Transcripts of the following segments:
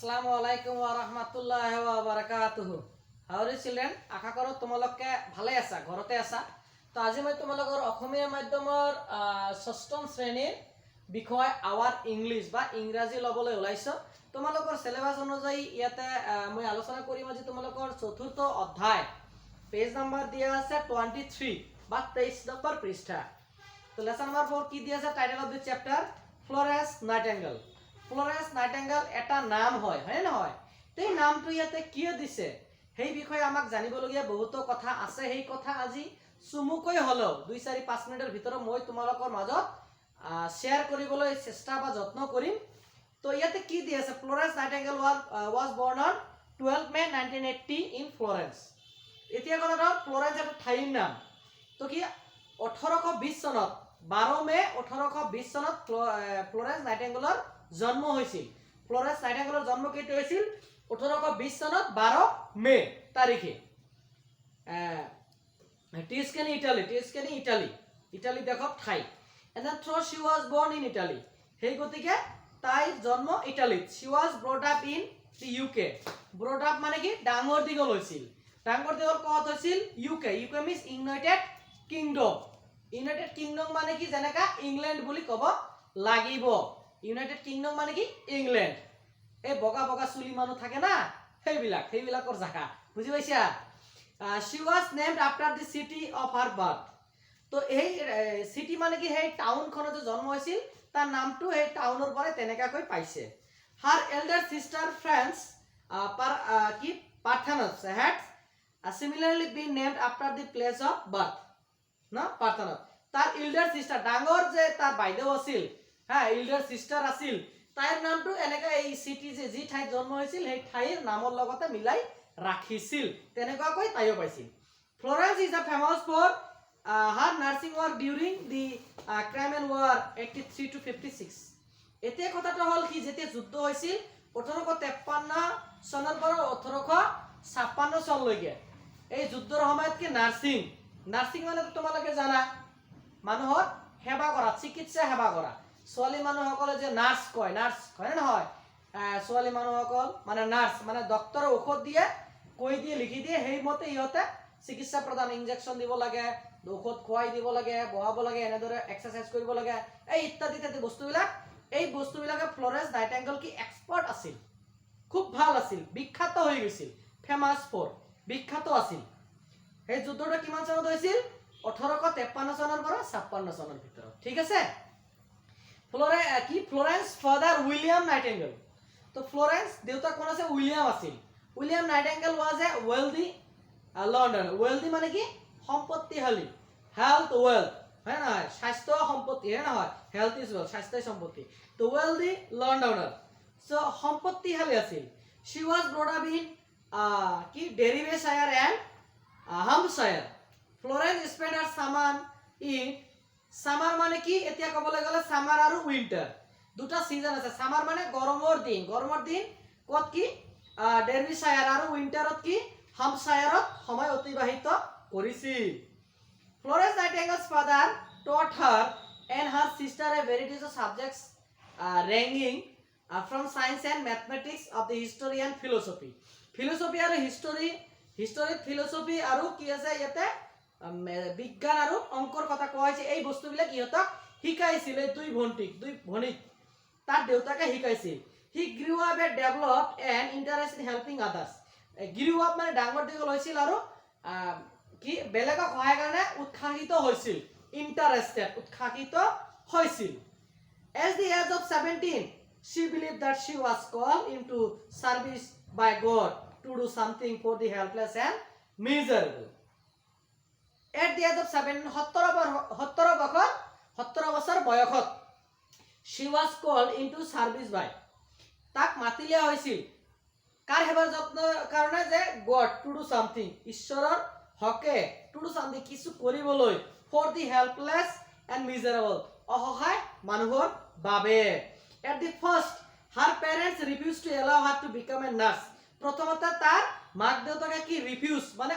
আসসালামু আলাইকুম ওয়া ৰাহমাতুল্লাহি ওয়া বাৰাকাতুহু। How are you children? আশা কৰো তোমালোকে ভালে আছা, ঘৰতে আছা। তো আজি মই তোমালোকৰ অসমীয়া মাধ্যমৰ ষষ্ঠম শ্ৰেণীৰ বিষয় আৱাৰ ইংলিছ বা ইংৰাজী ল'বলৈ ওলাইছো। তোমালোকৰ সিলেবাস অনুযায়ী ইয়াতে মই আলোচনা কৰিম আজি তোমালোকৰ চতুৰ্থ অধ্যায়। পেজ নাম্বাৰ দিয়া আছে 23 বা 23 নম্বৰ পৃষ্ঠা। তো লেসন নাম্বার 4 কি দিয়া আছে? Title of the chapter Florence nightingale. Florence nightingale এটা নাম হয়, হয় না হয়? তো এই নামটো ইয়াতে কিয় দিছে সেই বিষয়ে আমাক জানিবলগীয়া বহুতো কথা আছে। সেই কথা আজি চুমুকৈ হলেও 2-4-5 মিনিটৰ ভিতৰত মই তোমালোকৰ মাজত শ্বেয়াৰ কৰিবলৈ চেষ্টা বা যত্ন কৰিম। তো ইয়াতে কি দি আছে? Florence nightingale was born on 12 May 1980 in Florence। এতিয়া কথা ফ্লোরেন্স এটা ঠাইৰ নাম। তো কি 1820 চনত 12 মে 1820 চনত ফ্লোৰেন্স নাইটিঙ্গেলৰ জন্ম হৈছিল। ফ্লোৰেন্স নাইটিঙ্গেলৰ জন্ম কেতিয়া হৈছিল? 1820 চনত 12 মে তাৰিখে। টিস্কেনি ইটালী ইটালী দেশৰ ঠাই। and then through she was born in Italy। সেই গতিকে তাইৰ জন্ম ইটালীত। she was brought up in the UK। brought up মানে কি ডাঙৰ দীঘল হৈছিল। ডাঙৰ দীঘল ক'ত হৈছিল? UK means United Kingdom। United kingdom মানে কি? যেনেকা ইংল্যান্ড বুলি ক'ব লাগিব। ইউনাইটেড কিংডম মানে কি? ইংল্যান্ড। এই বগা বগা চুলি মানুহ থাকে না, সেইবিলাকৰ জাগা। বুজি পাইছা? she was named after the city of her birth। তো এই সিটি মানে কি সেই টাউনখনত যে জন্ম হৈছিল তাৰ নামটো সেই টাউনৰ পৰা তেনেকাকৈ পাইছে। her elder sister France কি Parthenos had similarly been named after the place of birth। না পার্থনা তার ইল্ডার সিস্টার ডাঙর যে তার বাইদেউ আছিল, হ্যাঁ ইল্ডার সিস্টার আছিল, তাইৰ নামটো এনেকা এই সিটি যে যি ঠাইত জন্ম হৈছিল সেই ঠাইৰ নামৰ লগতে মিলাই ৰাখিছিল, তেনেকুৱাকৈ তাইও পাইছিল। Florence is a famous for her nursing work during the Crimean War 83 to 56। এতিয়া কথাটো হ'ল কি যেতিয়া যুদ্ধ হৈছিল 1853 চনৰ পৰা 1856 চনলৈকে এই যুদ্ধৰ সময়ত কি নাৰ্সিং মানে তোমালোকে জানা মানুহৰ সেৱা কৰা, চিকিৎসা সেৱা কৰা। ছোৱালী মানুহসকলে যে নাৰ্স কয় না নহয়? ছোৱালী মানুহসকল মানে নাৰ্স মানে ডক্টৰে ঔষধ দিয়ে, কৈ দিয়ে, লিখি দিয়ে, সেইমতে ইহঁতে চিকিৎসা প্ৰদান, ইনজেকশ্যন দিব লাগে, ঔষধ খুৱাই দিব লাগে, বহাব লাগে, এনেদৰে এক্সাৰসাইজ কৰিব লাগে, এই ইত্যাদি বস্তুবিলাক। এই বস্তুবিলাকে ফ্লোৰেন্স নাইটিঙ্গেল কি এক্সপাৰ্ট আছিল, খুব ভাল আছিল, বিখ্যাত হৈ গৈছিল। ফেমাস ফৰ বিখ্যাত আছিল। এই যুদ্ধটো কিমান চনত হৈছিল? 1853 চনৰ পৰা 56 চনৰ ভিতৰত। ঠিক আছে? Florence father William nightingale. তো ফ্লোরেন্স দেউতা কোন আছে? উইলিয়াম আছিল। উইলিয়াম নাইটিঙ্গেল ওয়াজ এ ওয়েলদি লন্ডন। ওয়েলদি মানে কি? সম্পত্তিশালী। হেলথ ওয়েলথ, হ্যাঁ না? স্বাস্থ্য সম্পত্তি, হ্যাঁ না হয়? হেলথ ইজ ওয়েলথ, স্বাস্থ্যই সম্পত্তি। তো ওয়েলদি লন্ডনার, সো সম্পত্তিশালী আছিল। শি ওয়াজ ব্রট আপ ইন কি Derbyshire and Hampshire. Florence spend her summer in summer মানে কি? এতিয়া ক'বলৈ গ'লে সামাৰ আৰু উইন্টাৰ দুটা সিজন আছে। সামাৰ মানে গৰমৰ দিন ক'ত কি ডেৰিভেশায়াৰ, আৰু উইন্টাৰত কি হাম্পশায়াৰত সময় অতিবাহিত কৰিছিল। Florence Nightingale's father taught her and her sister a variety of subjects ranging from science and mathematics of the history and philosophy। Philosophy আৰু হিষ্টৰীত ফিলসফি আৰু কি আছে ইয়াতে বিজ্ঞান আৰু অংকৰ কথা কোৱা হৈছে। এই বস্তুবিলাক ইহঁতক শিকাইছিল এই দুই ভনীক তাৰ দেউতাকে শিকাইছিল। He grew up a developed and interest in helping others. Grew up মানে ডাঙৰ দীঘল হৈছিল আৰু কি বেলেগক সহায় কাৰণে উৎসাহিত হৈছিল, উৎসাহিত হৈছিল। At the age of 17 she believed that she was called into service by God to do something for the helpless and miserable। At the age of 17 17 বছৰ বয়সত she was called into service by তাক মাতিলিয়া হৈছিল কাৰ সেৱাৰ যত্নৰ কাৰণে? যে God to do something ঈশ্বৰৰ হকে, to do something কিছু কৰিবলৈ, for the helpless and miserable অসহায় মানুহৰ বাবে। At the first her parents refused to allow her to become a nurse। প্ৰথমতে তাৰ মাক দেউতাকে কি ৰিফিউজ মানে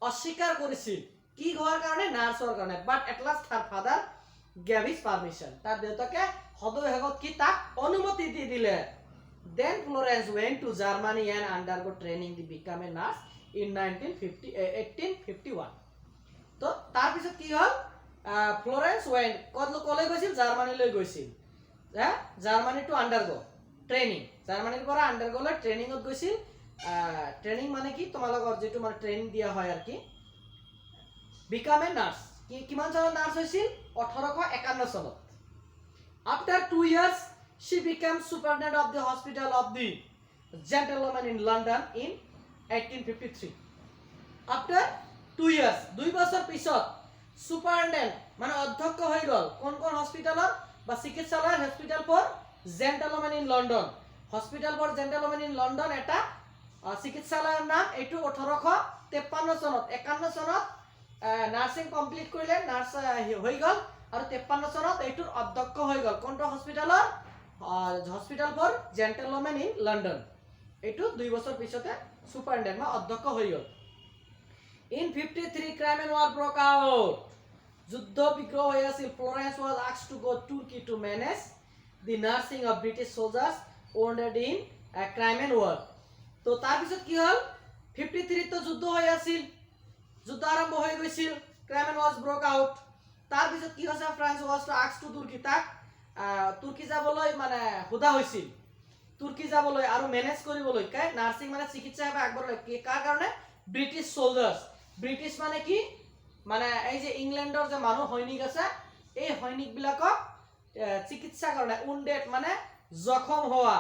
অস্বীকাৰ কৰিছিল কি হোৱাৰ কাৰণে? নাৰ্ছৰ কাৰণে। But at last her father gave his permission। তাৰ দেউতাকে সদৌ শেষত কি তাক অনুমতি দি দিলে। Then Florence went to Germany and undergo training to become a nurse in 1851. তো তাৰ পিছত কি হ'ল ফ্লোৰেন্স ওয়েন্ট কলে গৈছিল জাৰ্মানীলৈ গৈছিল জাৰ্মানী টু আন্ডাৰগো ট্ৰেনিং জাৰ্মানীৰ পৰা আন্ডাৰগোলৈ ট্ৰেনিংত গৈছিল ট্ৰেনিং মানে কি তোমালোকৰ যেটো মানে ট্রেনিং দিয়া হয় আর কি বিকাম এ নার্স কিমান চনত নার্স হৈছিল 1851 চনত after 2 years she became superintendent of the hospital of the gentleman in London in 1853 after 2 years 2 বছৰ পিছত সুপাৰিনটেন্ডেন্ট মানে অধ্যক্ষ হৈ গল কোন হস্পিটালৰ বা চিকিৎসালয়ৰ hospital for gentlemen in London hospital for gentlemen in London এটা চিকিৎসালয়ৰ নাম এটো 1853 চনত 51 চনত নাৰ্সিং কমপ্লিট কৰিলে নাৰ্স হৈ গল আৰু 53 চনত এটোৰ অধ্যক্ষ হৈ গল কোনটো হস্পিটালৰ hospital for gentlemen in London এটো 2 বছৰ পিছতে সুপাৰিনটেন্ডেন্ট বা অধ্যক্ষ হৈ গল In 53, Crimean War broke out. যুদ্ধ বিগ্রহ হৈ আছিল Florence was asked to go Turkey to manage the nursing of British soldiers wounded in a Crimean War. তো তাৰ পিছত কি হল 53 তো যুদ্ধ হৈ আছিল যুদ্ধ আৰম্ভ হৈ গৈছিল Crimean War broke out. তাৰ পিছত কি হৈছে France was asked to Turkey তাক তুৰ্কী যাবলৈ মানে হুদা হৈছিল তুৰ্কী যাবলৈ আৰু মেনেজ কৰিবলৈ কে নাৰ্সিং মানে চিকিৎসা সেৱা আগবঢ়াবলৈ কি কাৰ কাৰণে ব্ৰিটিছ সোলজাৰ্স ব্ৰিটিশ মানে কি মানে এই যে ইংল্যান্ডৰ যে মানুহ সৈনিক আছে এই সৈনিক বিলাকক চিকিৎসা কাৰণে উন্ডেড মানে জখম হোৱা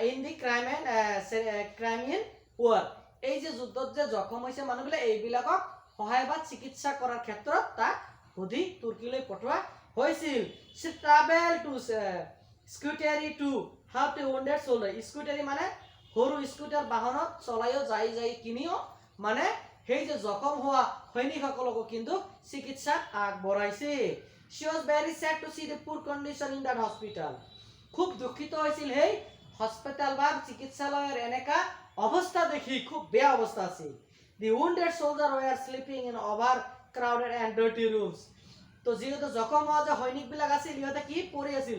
ইন দি ক্রাইমিয়ান ওয়ার এই যে যুদ্ধত যে জখম হৈছে মানুহবিলাক এই বিলাকক সহায় বা চিকিৎসা কৰাৰ ক্ষেত্ৰত তাক হুদি তুৰ্কীলৈ পঠোৱা হৈছিল she travel to Scutari to help the wounded soldier Scutari মানে সৰু স্কুটাৰ বাহনত চলাইও যাই কিনিও মানে সেই যে জখম হোৱা সৈনিকসকলক কিন্তু চিকিৎসা আগবঢ়াইছে she was very sad to see the poor condition in that hospital খুব দুঃখিত হৈছিল সেই হস্পিটাল বা চিকিৎসালয়ৰ এনেকা অৱস্থা দেখি খুব বেয়া অৱস্থা আছিল the wounded soldiers were sleeping in overcrowded and dirty rooms তো যেহেতু জখম হোৱা যে সৈনিক বিলাক আছিল ইহঁতে কি পৰি আছিল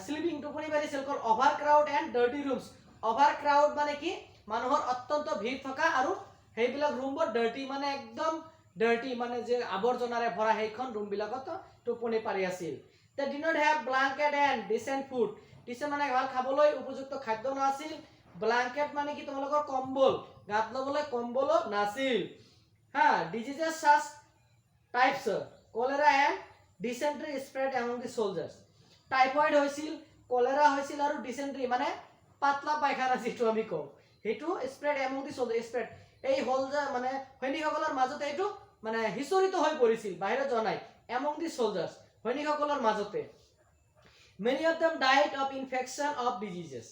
স্লিপিং টোপনি মাৰিছিল কল overcrowded and dirty rooms overcrowd মানে কি মানুহৰ অত্যন্ত ভিৰ থকা আৰু সেইবিলাক ৰুমবোৰ ডাৰ্টি মানে একদম ডাৰ্টি মানে যে আৱৰ্জনাৰে ভৰা সেইখন ৰুম বিলাকত টোপনি পাৰি আছিল they did not have blanket and decent food decent মানে ভাল খাবলৈ উপযুক্ত খাদ্য নাছিল blanket মানে কি তোমালোকৰ কম্বল গাত লবলৈ কম্বলো নাছিল diseases such types cholera and dysentery spread among the soldiers typhoid হৈছিল cholera হৈছিল আৰু dysentery মানে পাতলা পায়খানা যেটো আমি কওঁ হেতু spread among the soldiers spread এই হল যে মানে সৈনিকসকলৰ মাজতে এটো মানে হিচৰিত হৈ পৰিছিল বাহিৰত জনাই among the soldiers সৈনিকসকলৰ মাজতে many of them died of infection of diseases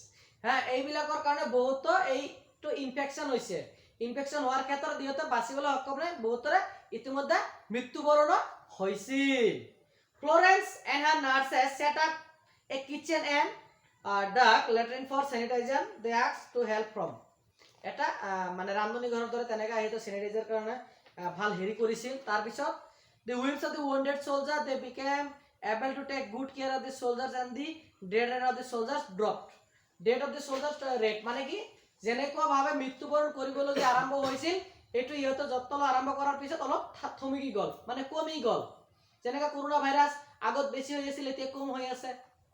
এইবিলাকৰ কাৰণে বহুত এইটো ইনফেকশন হৈছে ইনফেকশন হোৱাৰ ক্ষেত্ৰত দিহতে বাচিবলৈ সক্ষম নাই বহুতৰে ইতিমধ্যে মৃত্যুবৰণ হৈছিল Florence and her nurses set up a kitchen and dug latrine for sanitation they asked to help from এটা মানে ৰান্ধনী ঘৰৰ দৰে তেনেকা হেতু স্যানিটাইজাৰ কাৰণে ভাল হেৰি কৰিছিল তাৰ পিছত the wounds of the wounded soldiers they became able to take good care of the soldiers and the dead rate of the soldiers dropped death of the soldiers rate মানে কি যেনেকুৱা ভাবে মৃত্যুবৰণ কৰিবলৈ আৰম্ভ হৈছিল এটো ইহতে যত্ন আৰম্ভ কৰাৰ পিছত অলপ থমকি গল মানে কমি গল যেনেকা কৰোনা ভাইৰাছ আগত বেছি হৈ আছিল এতিয়া কম হৈ আছে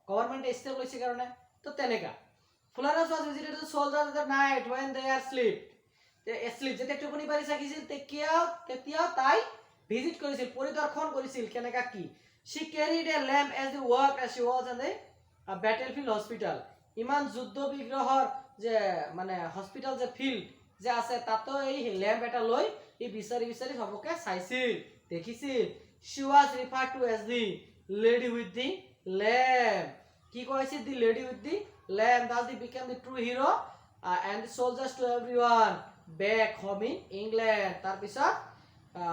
গভৰ্ণমেণ্টে ষ্টেপ লৈছে কাৰণে তো তেনেকা Florence was visited to soldiers at night when they are asleep যেতিয়া টোপনি পাৰি থাকিছিল তেতিয়া তাই ভিজিট কৰিছিল পৰিদৰ্শন কৰিছিল কেনেকা কি she carried a lamp as the work as she was in the battlefield hospital ইমান যুদ্ধ বিগ্ৰহৰ যে মানে হস্পিটাল যে ফিল্ড যে আছে তাতো এই ল্যাম্প এটা লৈ এই বিচাৰি সবকে চাইছিল দেখিছিল she was referred to as the lady with the lamp কি কৈছিল the lady with the lamp thus they became the true hero and the soldiers to everyone back home in England তাৰ পিছত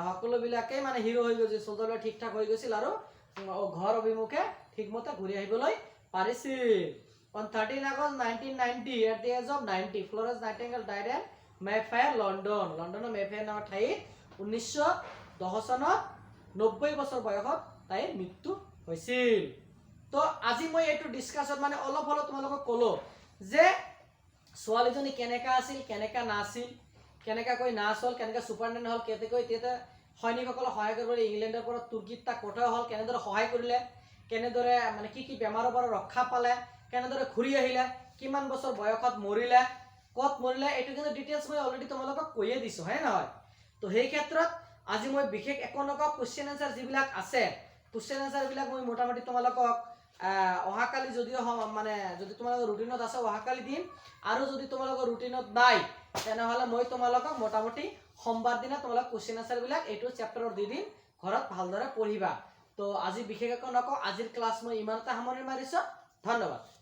সকলো বিলাকে মানে হিৰো হৈ গৈছিল সোলজাৰবিলাক ঠিক ঠাক হৈ গৈছিল আৰু ঘৰ অভিমুখে ঠিকমতে ঘূৰি আহিবলৈ পাৰিছিল on 13 August 1990 at the age of 90 Florence Nightingale died in Mayfair London লণ্ডনৰ মেফেয়াৰ নামৰ ঠাইত 1910 চনত 90 বছৰ বয়সত তাইৰ মৃত্যু হৈছিল তো আজি মই এটো ডিসকাশন মানে অলপ হলো তোমালোকক কলো যে ছোৱালীজনী কেনেকা আছিল কেনেকা নাছিল কেনেকাকৈ নাচ হ'ল কেনেকা ছুপাৰটেণ্ডেণ্ট হ'ল কেনেকৈ তেতিয়া সৈনিকসকলক সহায় কৰিবলৈ ইংলেণ্ডৰ পৰা তুৰ্কীত তাক পঠোৱা হ'ল কেনেদৰে সহায় কৰিলে কেনেদৰে মানে কি বেমাৰৰ পৰা ৰক্ষা পালে কেনেদৰে ঘূৰি আহিলে কিমান বছৰ বয়সত মৰিলে ক'ত মৰিলে এইটো কিন্তু ডিটেইলছ মই অলৰেডি তোমালোকক কৈয়ে দিছোঁ হয় নহয় তো সেই ক্ষেত্ৰত আজি মই বিশেষ একো নকওঁ কুৱেশ্যন এনচাৰ যিবিলাক আছে কুৱেশ্যন এনচাৰবিলাক মই মোটামুটি তোমালোকক অহাকালি যদিও মানে যদি তোমালোকৰ ৰুটিনত আছে অহাকালি দিম আৰু যদি তোমালোকৰ ৰুটিনত নাই তেনেহ'লে মই তোমালোকক মোটামুটি সোমবাৰ দিনা তোমালোক কুৱেশ্যন এনচাৰবিলাক এইটো চেপ্টাৰৰ দি দিম ঘৰত ভালদৰে পঢ়িবা তো আজি বিশেষ একো নকওঁ আজিৰ ক্লাছ মই ইমানতে সামৰণি মাৰিছোঁ ধন্যবাদ